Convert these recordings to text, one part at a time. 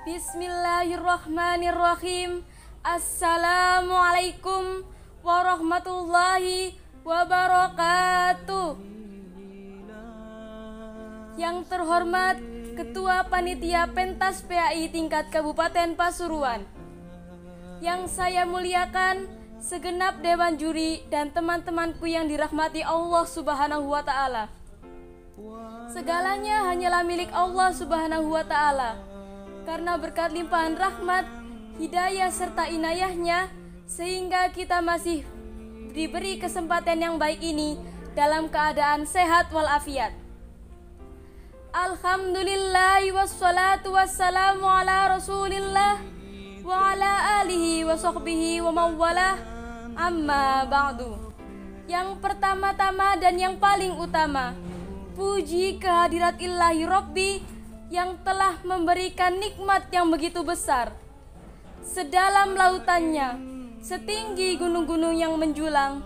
Bismillahirrahmanirrahim. Assalamualaikum warahmatullahi wabarakatuh. Yang terhormat Ketua Panitia Pentas PAI tingkat Kabupaten Pasuruan, yang saya muliakan segenap dewan juri dan teman-temanku yang dirahmati Allah Subhanahu wa Ta'ala. Segalanya hanyalah milik Allah Subhanahu wa Ta'ala. Karena berkat limpahan rahmat, hidayah serta inayahnya, sehingga kita masih diberi kesempatan yang baik ini dalam keadaan sehat walafiat. Alhamdulillah wassalatu wassalamu ala rasulillah wa ala alihi wa sahbihi wa mawalah, amma ba'du. Yang pertama-tama dan yang paling utama, puji kehadirat Ilahi Rabbi yang telah memberikan nikmat yang begitu besar. Sedalam lautannya, setinggi gunung-gunung yang menjulang,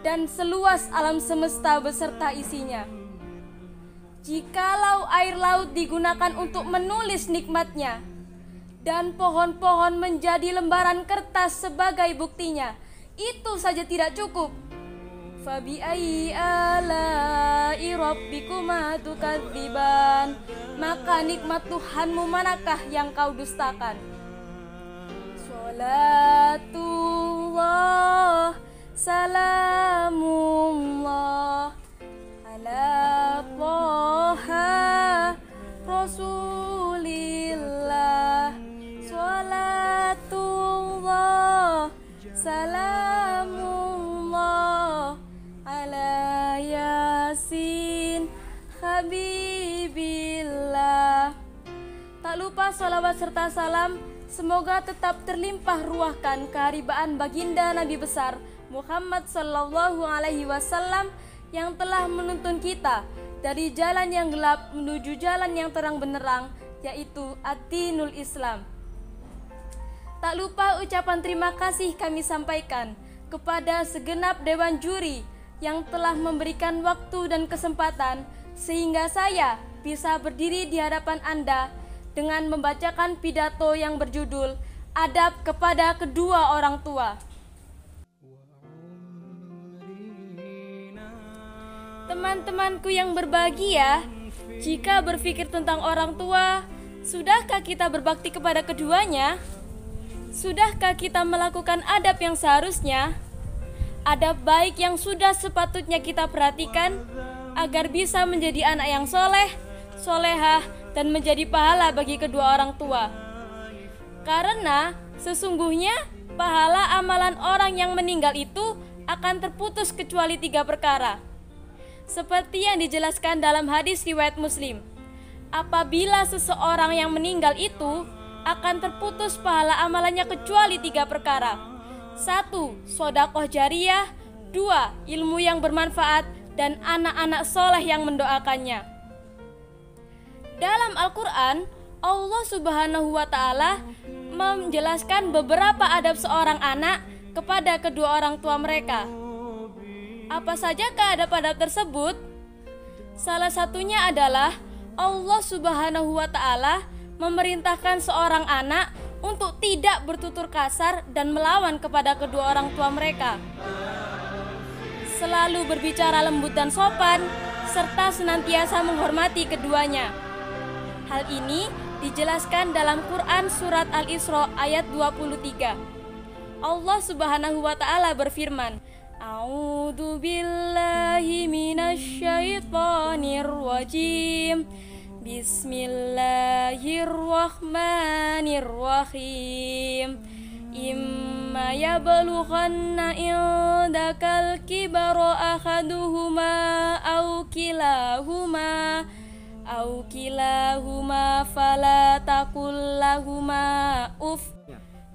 dan seluas alam semesta beserta isinya. Jikalau air laut digunakan untuk menulis nikmatnya, dan pohon-pohon menjadi lembaran kertas sebagai buktinya, itu saja tidak cukup. Fabi'ayyi ala'i rabbikuma tukadziban, maka nikmat Tuhanmu manakah yang kau dustakan? Salatullah salamullah ala Taha Rasulillah. Salatullah salamullah ala Yasin Habibillah. Tak lupa salawat serta salam semoga tetap terlimpah ruahkan keharibaan baginda Nabi besar Muhammad sallallahu alaihi wasallam yang telah menuntun kita dari jalan yang gelap menuju jalan yang terang benderang, yaitu ad-dinul Islam. Tak lupa ucapan terima kasih kami sampaikan kepada segenap dewan juri yang telah memberikan waktu dan kesempatan sehingga saya bisa berdiri di hadapan Anda dengan membacakan pidato yang berjudul Adab kepada Kedua Orang Tua. Teman-temanku yang berbahagia, jika berpikir tentang orang tua, sudahkah kita berbakti kepada keduanya? Sudahkah kita melakukan adab yang seharusnya? Adab baik yang sudah sepatutnya kita perhatikan agar bisa menjadi anak yang soleh, solehah, dan menjadi pahala bagi kedua orang tua. Karena sesungguhnya pahala amalan orang yang meninggal itu akan terputus kecuali 3 perkara. Seperti yang dijelaskan dalam hadis riwayat Muslim, apabila seseorang yang meninggal itu akan terputus pahala amalannya kecuali 3 perkara. 1. Sodakoh jariyah. 2. Ilmu yang bermanfaat. Dan anak-anak soleh yang mendoakannya. Dalam Al-Quran, Allah Subhanahu wa Ta'ala menjelaskan beberapa adab seorang anak kepada kedua orang tua mereka. Apa sajakah adab-adab tersebut? Salah satunya adalah Allah Subhanahu wa Ta'ala memerintahkan seorang anak untuk tidak bertutur kasar dan melawan kepada kedua orang tua mereka. Selalu berbicara lembut dan sopan, serta senantiasa menghormati keduanya. Hal ini dijelaskan dalam Quran surat Al-Isra ayat 23. Allah Subhanahu wa Ta'ala berfirman, A'udzu billahi minasyaitonir rajim. Bismillahirrahmanirrahim. Imma yablughanna indakal kibara ahaduhuma aw kilahuma fala taqul lahuma uf.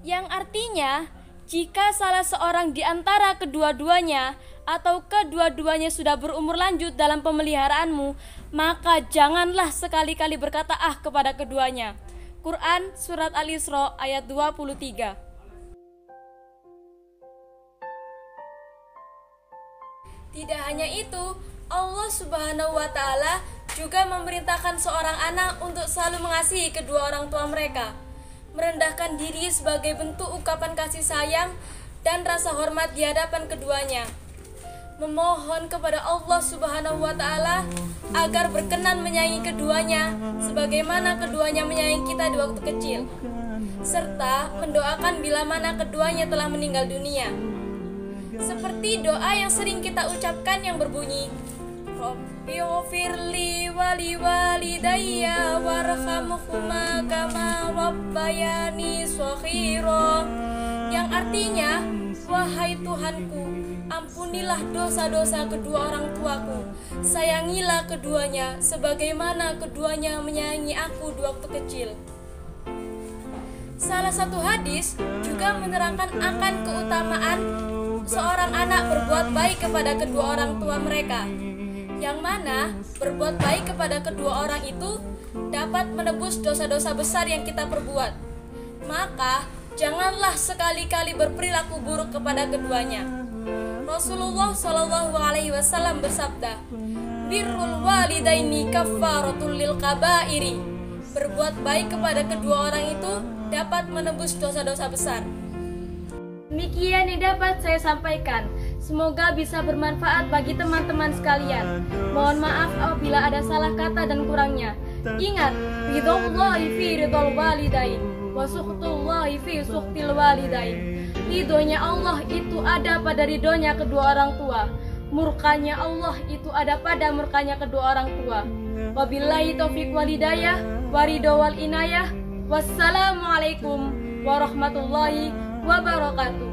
Yang artinya, jika salah seorang di antara kedua-duanya atau kedua-duanya sudah berumur lanjut dalam pemeliharaanmu, maka janganlah sekali-kali berkata ah kepada keduanya. Quran surat Al-Isra ayat 23. Tidak hanya itu, Allah Subhanahu wa Ta'ala juga memerintahkan seorang anak untuk selalu mengasihi kedua orang tua mereka. merendahkan diri sebagai bentuk ungkapan kasih sayang dan rasa hormat di hadapan keduanya, memohon kepada Allah Subhanahu wa Ta'ala agar berkenan menyayangi keduanya sebagaimana keduanya menyayangi kita di waktu kecil, serta mendoakan bila mana keduanya telah meninggal dunia. Seperti doa yang sering kita ucapkan yang berbunyi, Rabbi ghfirli wali walidayya warhamhuma kama rabbayani shaghira, yang artinya, wahai Tuhanku, ampunilah dosa-dosa kedua orang tuaku, sayangilah keduanya sebagaimana keduanya menyayangi aku di waktu kecil. Salah satu hadis juga menerangkan akan keutamaan seorang anak berbuat baik kepada kedua orang tua mereka, yang mana berbuat baik kepada kedua orang itu dapat menebus dosa-dosa besar yang kita perbuat. Maka janganlah sekali-kali berperilaku buruk kepada keduanya. Rasulullah Shallallahu Alaihi Wasallam bersabda, birrul walidaini kaffaratul lil kabairi. Berbuat baik kepada kedua orang itu dapat menebus dosa-dosa besar. Demikian yang dapat saya sampaikan. Semoga bisa bermanfaat bagi teman-teman sekalian. Mohon maaf apabila ada salah kata dan kurangnya. Ingat, ridhollahi fi ridhol walidain wa sukhtullahi fi sukhtil walidain. Ridhonya Allah itu ada pada ridhonya kedua orang tua. Murkanya Allah itu ada pada murkanya kedua orang tua. Wabillahi taufiq walidayah waridho wal inayah. Wassalamualaikum warahmatullahi wabarakatuh.